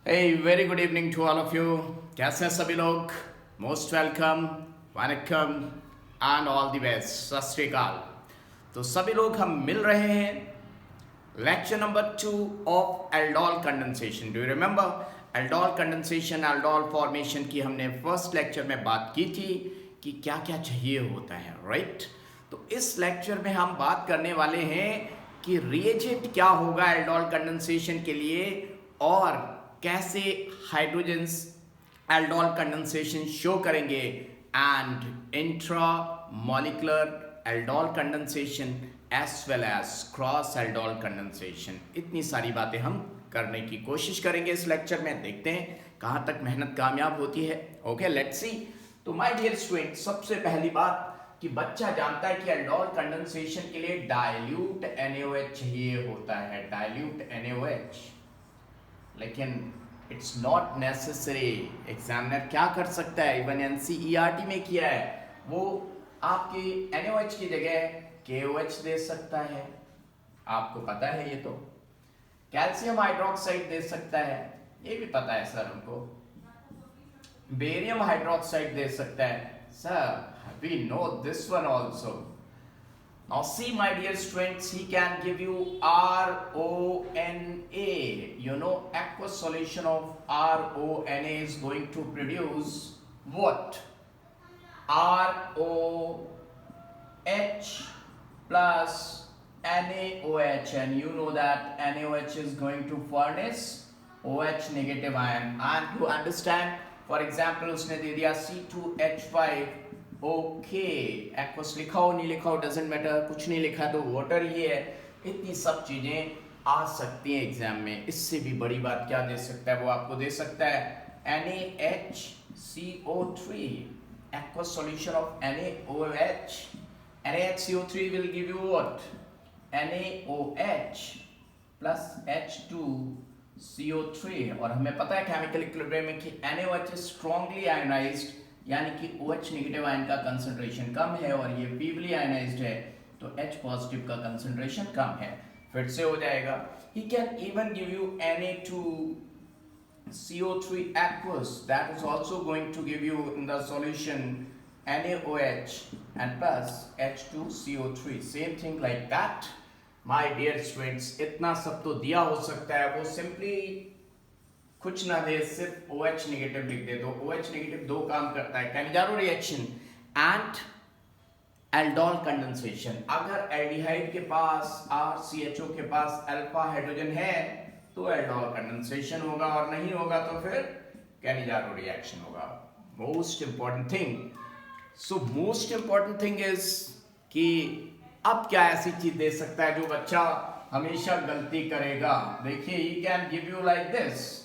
Hey, very good evening to all of you. कैसे हैं सभी लोग? Most welcome, vanakkam and all the best, सत श्री अकाल। तो सभी लोग हम मिल रहे हैं lecture number 2 of aldol condensation. Do you remember aldol condensation, aldol formation की हमने फर्स्ट लेक्चर में बात की थी कि क्या क्या चाहिए होता है, राइट? तो इस लेक्चर में हम बात करने वाले हैं कि रिएजेंट क्या होगा एल्डोल कंडेंसेशन के लिए और कैसे हाइड्रोजन्स एल्डोल कंडेंसेशन शो करेंगे and intramolecular aldol condensation as well as cross aldol condensation. इतनी सारी बातें हम करने की कोशिश करेंगे इस लेक्चर में। देखते हैं कहाँ तक मेहनत कामयाब होती है। Okay, let's see. तो माय डियर स्टूडेंट, सबसे पहली बात कि बच्चा जानता है कि एल्डोल कंडेंसेशन के लिए डाइल्यूट NaOH चाहिए होता है, डाइल्यूट NaOH। लेकिन इट्स नॉट नेसेसरी। एग्जामिनर क्या कर सकता है, इवन NCERT में किया है, वो आपकी NaOH की जगह KOH दे सकता है। आपको पता है ये। तो कैल्शियम हाइड्रोक्साइड दे सकता है, ये भी पता है सर हमको। बेरियम हाइड्रोक्साइड दे सकता है sir, we know this one also. Now see my dear students, he can give you RONA. You know, aqueous solution of RONA is going to produce what? ROH plus NaOH, and you know that NaOH is going to furnish OH negative ion. And to understand, for example, उसने दे दिया C2H5। Okay, aqueous लिखा हो नहीं लिखा हो doesn't matter, कुछ नहीं लिखा तो वाटर ही है। इतनी सब चीजें आ सकती हैं एग्जाम में। इससे भी बड़ी बात क्या दे सकता है, वो आपको दे सकता है NaHCO3, aqueous solution of NaOH। NaHCO3 will give you what? NaOH plus H2CO3। और हमें पता है केमिकल इक्विलिब्रियम में कि NaOH is strongly ionized, यानी कि OH नेगेटिव आयन का कंसंट्रेशन कम है और ये वीवली आयनाइज्ड है, तो H पॉजिटिव का कंसंट्रेशन कम है। फिर से हो जाएगा। He can even give you Na2CO3 aqueous, that is also going to give you in the solution NaOH and plus H2CO3, same thing like that। My dear students, इतना सब तो दिया हो सकता है, वो सिंपली कुछ ना दे, सिर्फ OH नेगेटिव लिख दे। तो OH नेगेटिव दो काम करता है, Cannizzaro reaction and aldol condensation. अगर एल्डिहाइड के पास RCHO के पास अल्फा हाइड्रोजन है तो एल्डोल कंडेंसेशन होगा, और नहीं होगा तो फिर कैनिजारो रिएक्शन होगा। Most important thing, so most important thing is कि अब क्या ऐसी चीज दे सकता है जो बच्चा हमेशा गलती करेगा। देखिए, he can give you like this,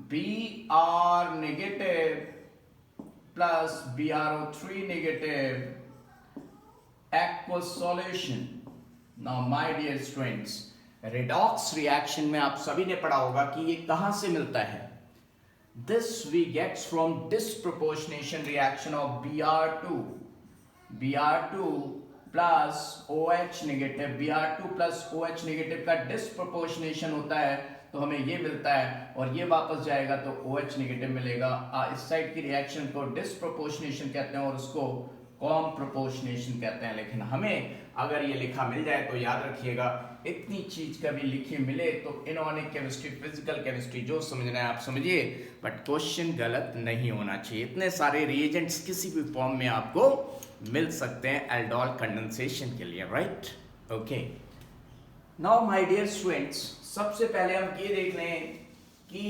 Br negative plus BrO3 negative aqueous solution। Now my dear students, redox reaction में आप सभी ने पढ़ा होगा कि ये कहाँ से मिलता है। This we get from disproportionation reaction of Br2 plus OH negative। Br2 plus OH negative का डिस्प्रोपोर्शनेशन होता है तो हमें ये मिलता है, और ये वापस जाएगा तो OH नेगेटिव मिलेगा। इस साइड की रिएक्शन को डिस्प्रोपोर्शनेशन कहते हैं और उसको कॉम्प्रोपोर्शनेशन कहते हैं। लेकिन हमें अगर ये लिखा मिल जाए तो याद रखिएगा, इतनी चीज कभी लिखी मिले तो इनऑर्गेनिक केमिस्ट्री, फिजिकल केमिस्ट्री जो समझना है आप समझिए, बट क्वेश्चन गलत नहीं होना चाहिए। इतने सारे रिएजेंट्स किसी भी फॉर्म में आपको मिल सकते हैं एल्डोल कंडेंसेशन के लिए, right? Okay, now my dear students, सबसे पहले हम ये देख लें कि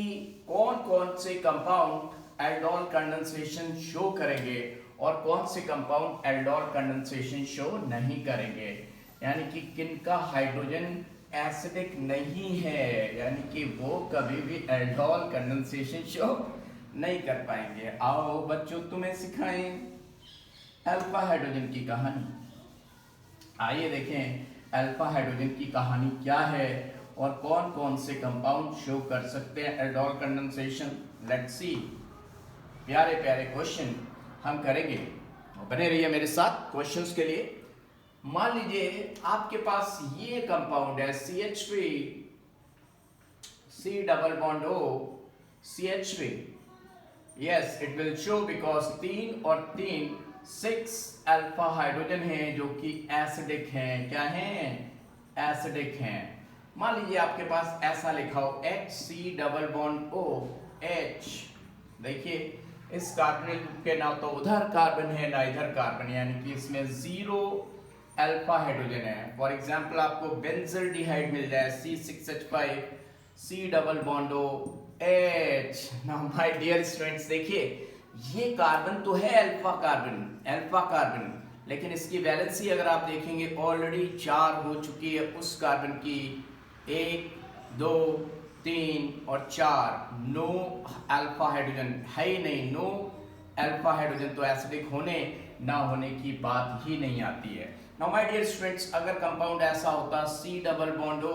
कौन कौन से कंपाउंड एल्डोल कंडेंसेशन शो करेंगे और कौन से कंपाउंड एल्डोल कंडेंसेशन शो नहीं करेंगे। यानी कि किनका हाइड्रोजन एसिडिक नहीं है, यानी कि वो कभी भी एल्डोल कंडेंसेशन शो नहीं कर पाएंगे। आओ बच्चों, तुम्हें सिखाएं अल्फा हाइड्रोजन की कहानी। आइए देखें अल्फा हाइड्रोजन की कहानी क्या है और कौन कौन से कंपाउंड शो कर सकते हैं एल्डोल कंडेंसेशन। लेट्स सी, प्यारे प्यारे क्वेश्चन हम करेंगे, बने रहिए मेरे साथ क्वेश्चंस के लिए। मान लीजिए आपके पास ये कंपाउंड है CH3 C double bond O CH3, yes it will show because 3 और 3 6 अल्फा हाइड्रोजन हैं जो कि एसिडिक हैं। क्या हैं? एसिडिक हैं। मान लीजिए आपके पास ऐसा लिखा हो HC double bond O H। देखिए इस कार्बोनिल ग्रुप के ना तो उधर कार्बन है ना इधर कार्बन, यानी कि इसमें 0 अल्फा हाइड्रोजन है। फॉर एग्जांपल आपको बेंजल्डिहाइड मिल जाए C6H5 C double bond O H। Now my dear students, देखिए ये कार्बन तो है अल्फा कार्बन, लेकिन इसकी वैलेंसी अगर आप देखेंगे ऑलरेडी 4 हो चुकी है उस कार्बन की। 1 2 3 और 4, नो अल्फा हाइड्रोजन है ही नहीं। नो अल्फा हाइड्रोजन तो एसिडिक होने ना होने की बात ही नहीं आती है। नाउ माय डियर स्टूडेंट्स, अगर कंपाउंड ऐसा होता C double bond O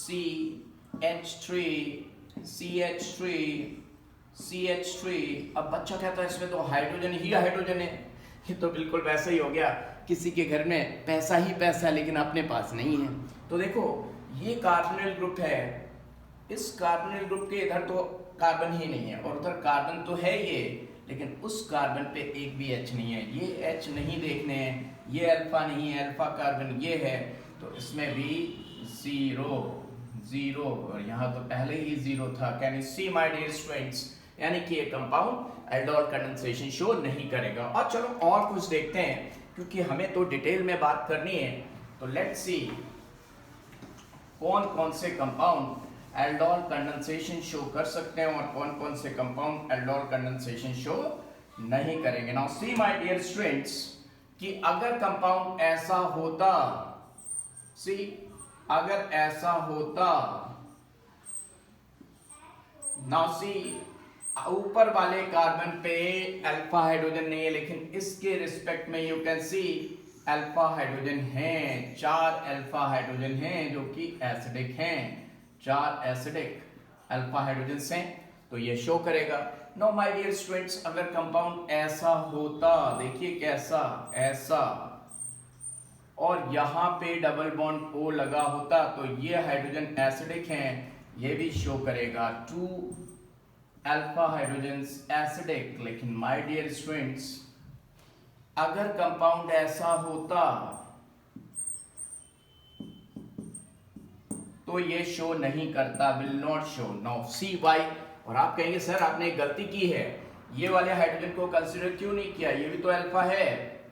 CH3 CH3, अब बच्चा कहता है इसमें तो हाइड्रोजन ही हाइड्रोजन है। ये तो बिल्कुल वैसा ही हो गया, किसी के घर में पैसा ही पैसा लेकिन अपने पास नहीं है। तो देखो ये कार्बोनिल ग्रुप है, इस कार्बोनिल ग्रुप के इधर तो कार्बन ही नहीं है और उधर कार्बन तो है ये, लेकिन उस कार्बन पे एक भी H नहीं है। ये H नहीं देखने हैं, ये अल्फा नहीं है, अल्फा कार्बन ये है, तो इसमें भी 0 और यहाँ तो पहले ही 0 था। Can you see my dear students, यानी कि ये कंपाउंड एल्डोल कंडेंसेशन शो नहीं करेगा। और चलो और कुछ देखते हैं, क्योंकि हमें तो डिटेल में बात करनी है। तो लेट्स सी कौन कौन से कंपाउंड एल्डोल कंडेंसेशन शो कर सकते हैं और कौन कौन से कंपाउंड एल्डोल कंडेंसेशन शो नहीं करेंगे। Now see my dear students कि अगर कंपाउंड ऐसा होता, अगर ऐसा होता, नाउ सी ऊपर वाले कार्बन पे अल्फा हाइड्रोजन नहीं है, लेकिन इसके रिस्पेक्ट में you can see alpha hydrogen हैं। 4 अल्फा हाइड्रोजन हैं जो कि एसिडिक हैं। 4 एसिडिक अल्फा हाइड्रोजन हैं, तो ये शो करेगा। नो माय डियर स्टूडेंट्स, अगर कंपाउंड ऐसा होता, देखिए कैसा, ऐसा, और यहाँ पे डबल बॉन्ड O लगा होता, तो ये हाइड्रोजन एसिडिक हैं, ये भी शो करेगा। 2 अल्फा हाइड्रोजन्स एसिडिक। लेकिन माय डियर स्टूडेंट्स, अगर कंपाउंड ऐसा होता तो ये शो नहीं करता, will not show. Now see why. और आप कहेंगे सर आपने गलती की है, ये वाले हाइड्रोजन को कंसीडर क्यों नहीं किया, ये भी तो अल्फा है।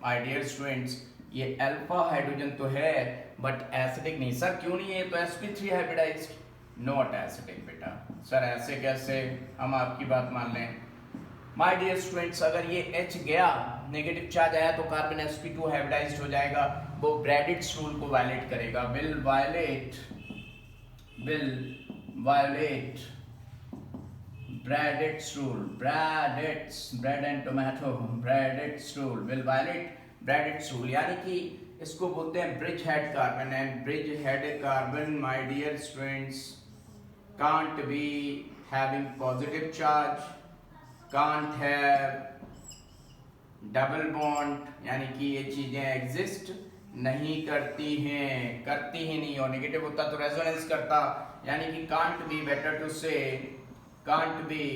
माय डियर स्टूडेंट्स, ये अल्फा हाइड्रोजन तो है बट एसिडिक नहीं। सर क्यों नहीं है, ये तो sp3 हाइब्रिडाइज्ड, नॉट एसिडिक। बेटा सर ऐसे कैसे, हम आपकी बात मान लें। माय डियर स्टूडेंट्स, अगर ये H गया, नेगेटिव चार्ज आया, तो कार्बन sp2 हाइब्रिडाइज्ड हो जाएगा, वो ब्रैडिट्स रूल को वायलेट करेगा। Will violate Bredt's rule, bread and tomato, Bredt's rule, will violate Bredt's rule, यानी कि इसको बोलते हैं bridge head carbon. And bridge head carbon my dear students can't be having positive charge, can't have double bond, यानी कि ये चीजें exist नहीं करती हैं, करती ही नहीं। और नेगेटिव होता तो रेजोनेंस करता, यानी कि can't be, better to say can't be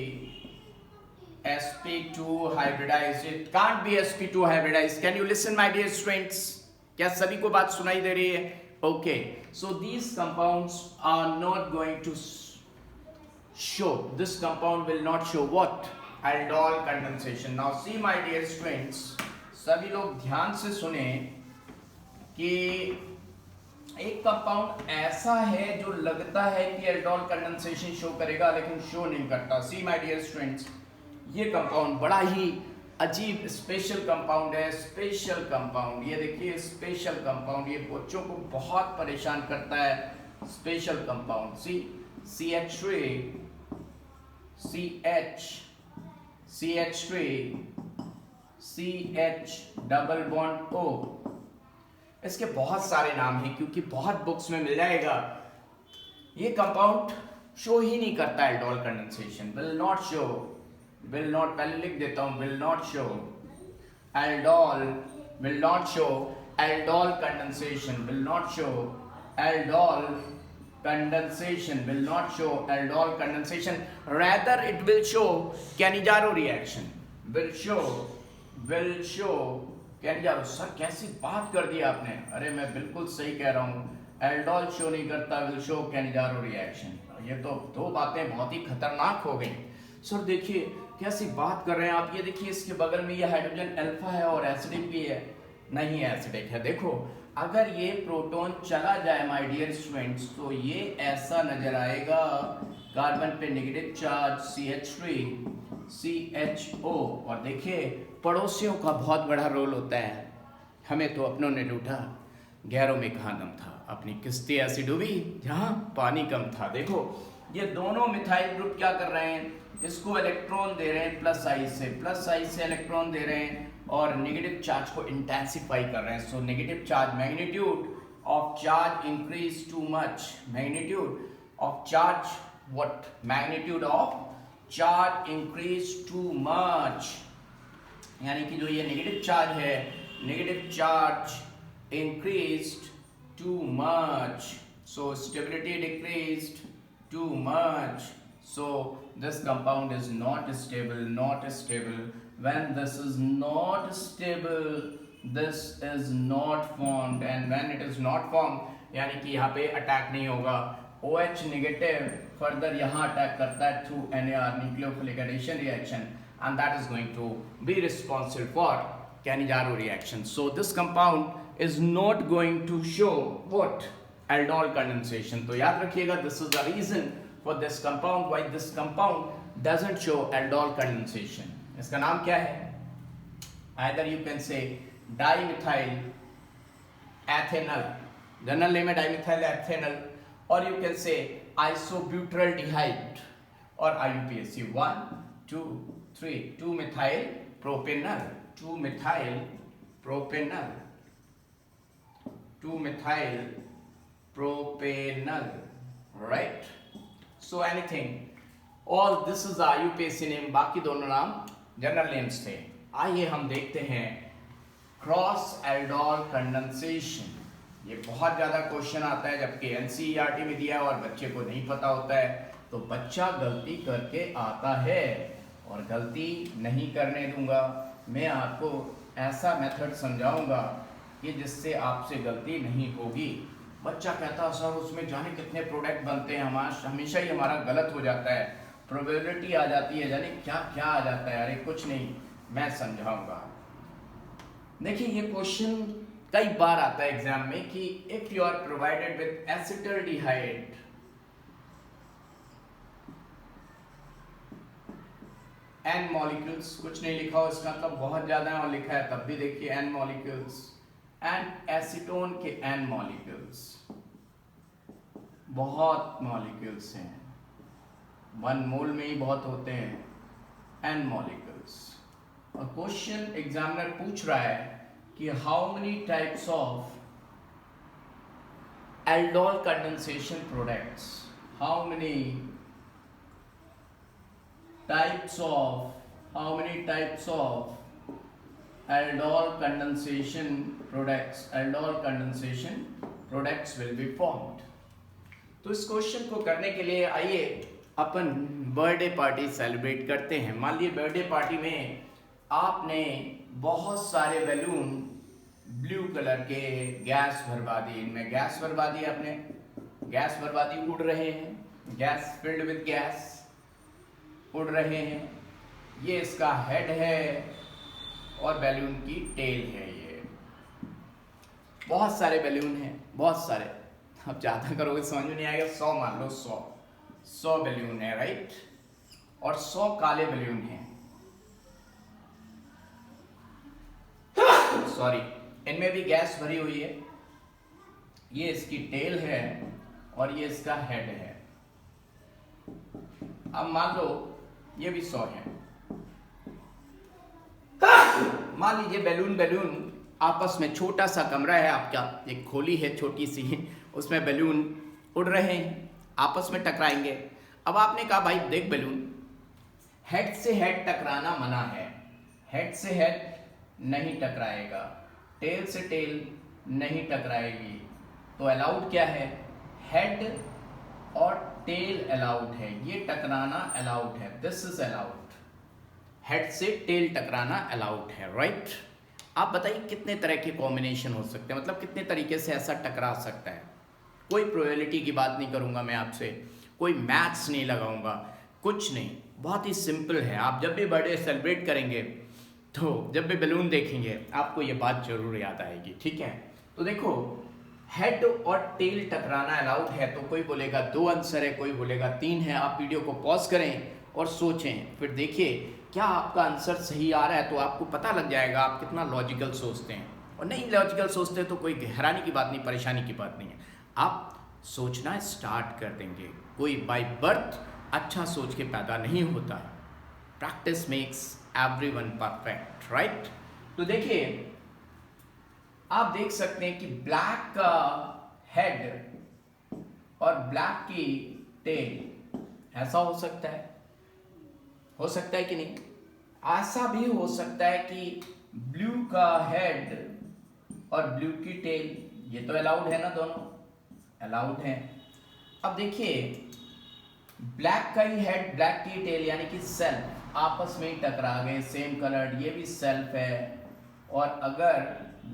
sp2 hybridized, it can't be sp2 hybridized। can you listen my dear students, क्या सभी को बात सुनाई दे रही है? okay, so these compounds are not going to show, this compound will not show what, aldol condensation। now see my dear students, सभी लोग ध्यान से सुने कि एक कंपाउंड ऐसा है जो लगता है कि एल्डोल कंडेंसेशन शो करेगा लेकिन शो नहीं करता। सी माय डियर स्टूडेंट्स, ये कंपाउंड बड़ा ही अजीब स्पेशल कंपाउंड है। स्पेशल कंपाउंड, ये देखिए स्पेशल कंपाउंड, ये बच्चों को बहुत परेशान करता है। Special compound CH3 CH double bond O। इसके बहुत सारे नाम हैं क्योंकि बहुत बुक्स में मिल जाएगा। ये कंपाउंड शो ही नहीं करता aldol condensation, will not show, will not, पहले लिख देता हूं, will not show aldol, will not show aldol condensation, will not show aldol condensation, will not show aldol condensation, rather it will show Cannizzaro reaction, will show Cannizzaro. Sir कैसी बात कर दी आपने, अरे मैं बिल्कुल सही कह रहा हूँ, एल्डोल शो नहीं करता, will show Cannizzaro reaction. ये तो दो बातें बहुत ही खतरनाक हो गई. सर देखिए कैसी बात कर रहे हैं आप, ये देखिए इसके बगल में ये हाइड्रोजन अल्फा है और एसिडिक भी है, नहीं एसिडिक है. देखो अगर ये प्रोटॉन चला जाए माय डियर स्टूडेंट्स तो ये ऐसा नजर आएगा, कार्बन पे नेगेटिव चार्ज CH3 CHO. और देखिए पड़ोसियों का बहुत बड़ा रोल होता है, हमें तो अपनों ने लूटा, गैरों में कहाँ दम था, अपनी किस्ती ऐसी डूबी जहाँ पानी कम था. देखो ये दोनों मिथाइल ग्रुप क्या कर रहे हैं, इसको इलेक्ट्रॉन दे रहे हैं प्लस आई से इलेक्ट्रॉन दे रहे हैं और नेगेटिव चार्ज को इंटेंसिफाई कर रहे हैं. So negative charge, magnitude of charge increase too much, magnitude of charge, what, magnitude of charge increase too much. यानी कि जो ये नेगेटिव चार्ज है, negative charge increased too much, so stability decreased too much, so this compound is not stable. When this is not stable, this is not formed, and when it is not formed यानी कि यहाँ पे attack नहीं होगा, OH negative further यहाँ attack करता है through NAR, nucleophilic addition reaction, and that is going to be responsible for Cannizzaro reaction. So this compound is not going to show what, aldol condensation. तो याद रखिएगा, this is the reason for this compound, why this compound doesn't show aldol condensation. इसका नाम क्या है, either you can say dimethyl ethanol, general name है dimethyl ethanol, or you can say isobutyldehyde or IUPAC, 1 2 3 2-methyl propanol, 2-methyl propanol, 2-methyl propanol, right? So anything, all this is the IUPAC name, बाकी दोनों नाम general names थे. आइए हम देखते हैं cross aldol condensation. ये बहुत ज़्यादा क्वेश्चन आता है, जबकि NCERT में दिया है और बच्चे को नहीं पता होता है, तो बच्चा गलती करके आता है और गलती नहीं करने दूंगा. मैं आपको ऐसा मेथड समझाऊंगा कि जिससे आपसे गलती नहीं होगी. बच्चा कहता है सर उसमें जाने कितने प्रोडक्ट बनते हैं, हमेशा ही हमारा गलत हो जाता है, प्रोबेबिलिटी आ जाती है, जाने क्या क्या आ जाता है. अरे कुछ नहीं, मैं समझाऊंगा. देखिए ये क्वेश्चन कई बार आता है एग्जाम में कि if you are provided with acetaldehyde N molecules, कुछ नहीं लिखा हो इसका मतलब बहुत ज्यादा है, और लिखा है तब भी देखिए N मॉलिक्यूल्स, एंड एसीटोन के N मॉलिक्यूल्स, बहुत मॉलिक्यूल्स हैं, 1 मोल में ही बहुत होते हैं N मॉलिक्यूल्स. और क्वेश्चन एग्जामिनर पूछ रहा है कि how many types of aldol condensation products, how many types of aldol condensation products will be formed. तो इस क्वेश्चन को करने के लिए आइए अपन बर्थडे पार्टी सेलिब्रेट करते हैं. मान लीजिए बर्थडे पार्टी में आपने बहुत सारे बैलून ब्लू कलर के गैस भरवा दी, इनमें गैस भरवा दी आपने, गैस भरवा दी, उड़ रहे हैं, गैस फिल्ड विद गैस उड़ रहे हैं. ये इसका हेड है और बैलून की टेल है. ये बहुत सारे बैलून हैं, बहुत सारे, अब ज़्यादा करोगे समझ में नहीं आएगा. 100 मान लो, 100 बैलून है, राइट, और 100 काले बैलून हैं, सॉरी, इनमें भी गैस भरी हुई है. ये इसकी टेल है और ये इसका हेड है. अब मान लो ये भी 100 है. मान लीजिए बैलून आपस में, छोटा सा कमरा है आपका, एक खोली है छोटी सी, उसमें बैलून उड़ रहे हैं, आपस में टकराएंगे. अब आपने कहा भाई देख बैलून, हेड से हेड टकराना मना है, हेड से हेड नहीं टकराएगा, टेल से टेल नहीं टकराएगी. तो अलाउड क्या है, हेड टेल अलाउड है, ये टकराना अलाउड है, दिस इज अलाउड, हेड से टेल टकराना अलाउड है, राइट। आप बताइए कितने तरह के कॉम्बिनेशन हो सकते हैं, मतलब कितने तरीके से ऐसा टकरा सकता है। कोई प्रोबेबिलिटी की बात नहीं करूंगा मैं आपसे, कोई मैथ्स नहीं लगाऊंगा, कुछ नहीं, बहुत ही सिंपल है। आप जब भी बर्थडे सेलिब्रेट करेंगे तो जब भी बैलून देखेंगे आपको ये बात जरूर याद आएगी, ठीक है। तो देखो, हेड और टेल टकराना अलाउड है, तो कोई बोलेगा 2 आंसर है, कोई बोलेगा 3 है। आप वीडियो को पॉज करें और सोचें, फिर देखिए क्या आपका आंसर सही आ रहा है, तो आपको पता लग जाएगा आप कितना लॉजिकल सोचते हैं। और नहीं लॉजिकल सोचते तो कोई हैरानी की बात नहीं, परेशानी की बात नहीं है, आप सोचना स्टार्ट कर देंगे। कोई बाय बर्थ अच्छा सोच के पैदा नहीं होता, practice makes everyone perfect, right. तो देखिए, आप देख सकते हैं कि ब्लैक का हेड और ब्लैक की टेल ऐसा हो सकता है कि नहीं। ऐसा भी हो सकता है कि ब्लू का हेड और ब्लू की टेल, ये तो अलाउड है ना, दोनों अलाउड है। अब देखिए, ब्लैक का ही हेड ब्लैक की टेल यानी कि सेल्फ आपस में ही टकरा गए, सेम कलर, ये भी सेल्फ है। और अगर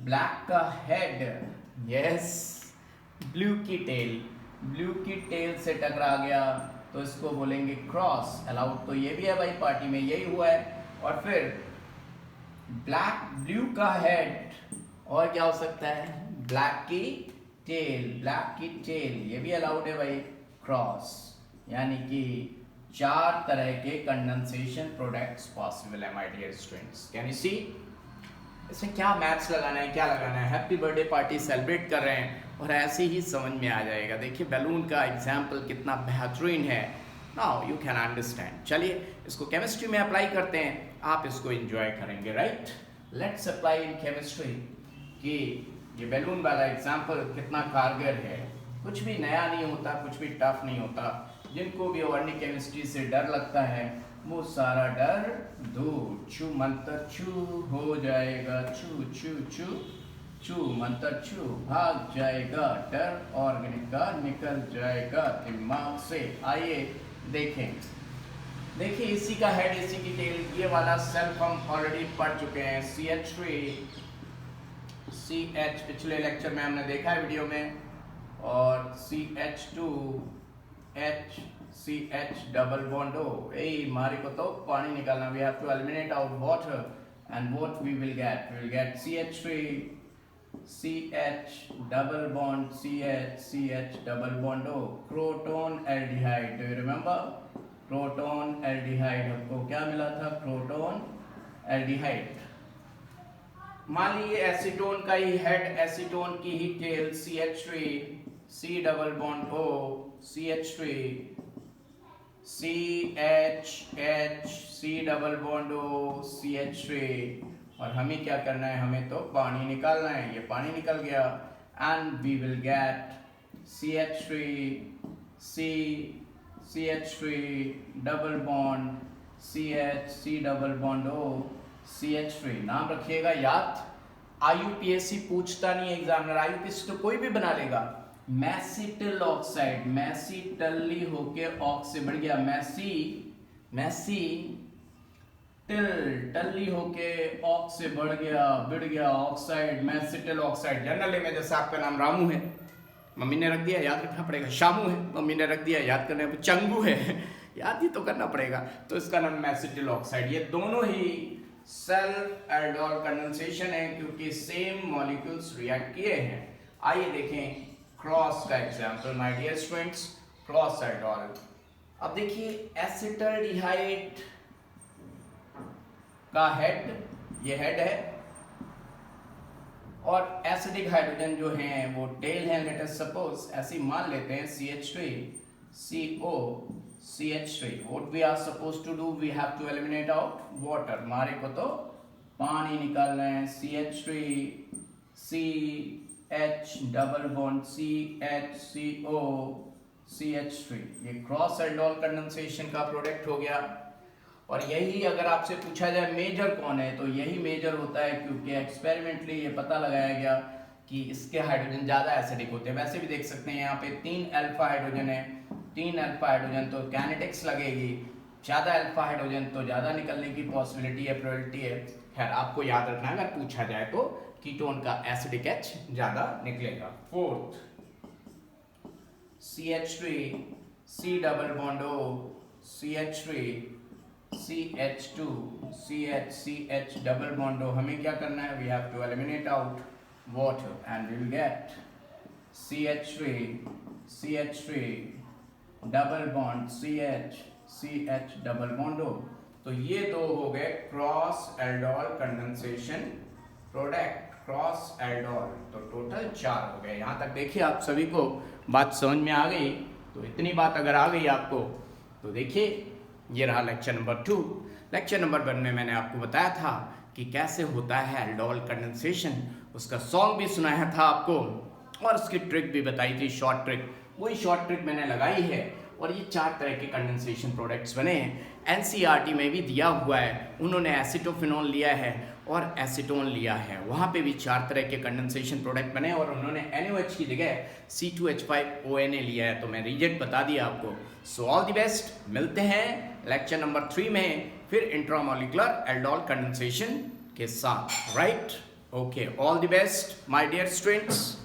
ब्लैक का हेड यस ब्लू की टेल से टकरा गया तो इसको बोलेंगे क्रॉस, अलाउड तो ये भी है भाई, पार्टी में यही हुआ है। और फिर ब्लू का हेड और क्या हो सकता है, ब्लैक की टेल, ये भी अलाउड है भाई, क्रॉस। यानी कि 4 तरह के कंडेंसेशन प्रोडक्ट्स पॉसिबल है my dear students. Can you see, इसमें क्या मैथ्स लगाना है, क्या लगाना है, हैप्पी बर्थडे पार्टी सेलिब्रेट कर रहे हैं और ऐसे ही समझ में आ जाएगा। देखिए बैलून का एग्जाम्पल कितना बेहतरीन है, नाउ यू कैन अंडरस्टैंड। चलिए इसको केमिस्ट्री में अप्लाई करते हैं, आप इसको एंजॉय करेंगे, right. Let's apply in chemistry कि ये बैलून वाला एग्जाम्पल कितना कारगर है। कुछ भी नया नहीं होता, कुछ भी टफ नहीं होता। जिनको भी ऑर्गेनिक केमिस्ट्री से डर लगता है वो सारा डर दूर, छू मंत्र छू हो जाएगा, छू छू छू छू मंत्र छू, भाग जाएगा डर ऑर्गेनिक का, निकल जाएगा दिमाग से। आइए देखिए इसी का हेड, इसी की टेल, ये वाला सेल्फ हम ऑलरेडी पढ़ चुके हैं, CH3 CH पिछले लेक्चर में हमने देखा है वीडियो में, और CH2 H CH double bond O। हमारे को तो पानी निकालना, we have to eliminate out water and what we will get CH3 CH double bond CH double bond O, crotonaldehyde. Do you remember crotonaldehyde, हमको क्या मिला था, croton aldehyde. मान लीजिए एसीटोन का ही हेड, एसीटोन की ही tail, CH3 C double bond O CH3 CH C double bond O CH3। और हमें क्या करना है, हमें तो पानी निकालना है, ये पानी निकल गया, and we will get CH3 CH3 double bond C double bond O CH3। नाम रखिएगा याद, IUPAC पूछता नहीं है एग्जामिनर, IUPAC तो कोई भी बना लेगा। मैसीटिल ऑक्साइड, मैसीटली होके ऑक्स से बढ़ गया, टल्ली होके ऑक्स से बढ़ गया ऑक्साइड, मैसीटिल ऑक्साइड। जनरली में जैसे आपका नाम रामू है, मम्मी ने रख दिया, याद रखना पड़ेगा। शामू है, मम्मी ने रख दिया, याद करना है। चंगू है, याद ही तो करना पड़ेगा, तो इसका नाम मैसीटिल ऑक्साइड। ये दोनों ही सेल्फ एल्डोल कंडेंसेशन है क्योंकि सेम मॉलिक्यूल्स रिएक्ट किए हैं। आइए देखें क्रॉस का example my dear students, cross aldol. अब देखिए एसिटाल्डिहाइड का हेड, ये हेड है, और एसिडिक हाइड्रोजन जो हैं वो टेल है। लेट अस सपोज ऐसे मान लेते हैं CH3 CO CH3। What we are suppose to do, we have to eliminate out water, हमारे को तो पानी निकालना है। CH3 CH double bond CHCO CH3, ये क्रॉस एल्डोल कंडेंसेशन का प्रोडक्ट हो गया। और यही अगर आपसे पूछा जाए मेजर कौन है, तो यही मेजर होता है क्योंकि एक्सपेरिमेंटली ये पता लगाया गया कि इसके हाइड्रोजन ज़्यादा एसिडिक होते हैं। वैसे भी देख सकते हैं यहाँ पे 3 अल्फा हाइड्रोजन है 3 अल्फा हाइड्रोजन तो कैनेटिक्स लगेगी, ज़्यादा अल्फा हाइड्रोजन तो ज़्यादा निकलने की पॉसिबिलिटी है, प्रोबेबिलिटी है। खैर आपको याद रखना है, अगर पूछा जाए तो कीटोन का एसिडिक एच ज़्यादा निकलेगा। Fourth CH3 C double bond O CH3 CH2 CH double bond O, हमें क्या करना है, we have to eliminate out water and we will get CH3 double bond CH double bond O। तो ये दो हो गए cross aldol condensation product, cross aldol, तो टोटल 4 हो गए। यहाँ तक देखिए आप सभी को बात समझ में आ गई। तो इतनी बात अगर आ गई आपको तो देखिए ये रहा लेक्चर नंबर 2। लेक्चर नंबर 1 में मैंने आपको बताया था कि कैसे होता है एल्डोल कंडेंसेशन, उसका सॉन्ग भी सुनाया था आपको और उसकी ट्रिक भी बताई थी, शॉर्ट ट्रिक। वही शॉर्ट ट्रिक मैंने लगाई है और ये 4 तरह के कंडेंसेशन प्रोडक्ट्स बने हैं। एनसीईआरटी में भी दिया हुआ है, उन्होंने एसीटोफिनॉल लिया है और एसीटोन लिया है, वहाँ पे भी 4 तरह के कंडेंसेशन प्रोडक्ट बने और उन्होंने NaOH की जगह C2H5ONa लिया है। तो मैं रीजन बता दिया आपको। सो ऑल द बेस्ट, मिलते हैं लेक्चर नंबर 3 में फिर इंट्रामोलिकुलर एल्डोल कंडेंसेशन के साथ, right? Okay, all the best my dear students.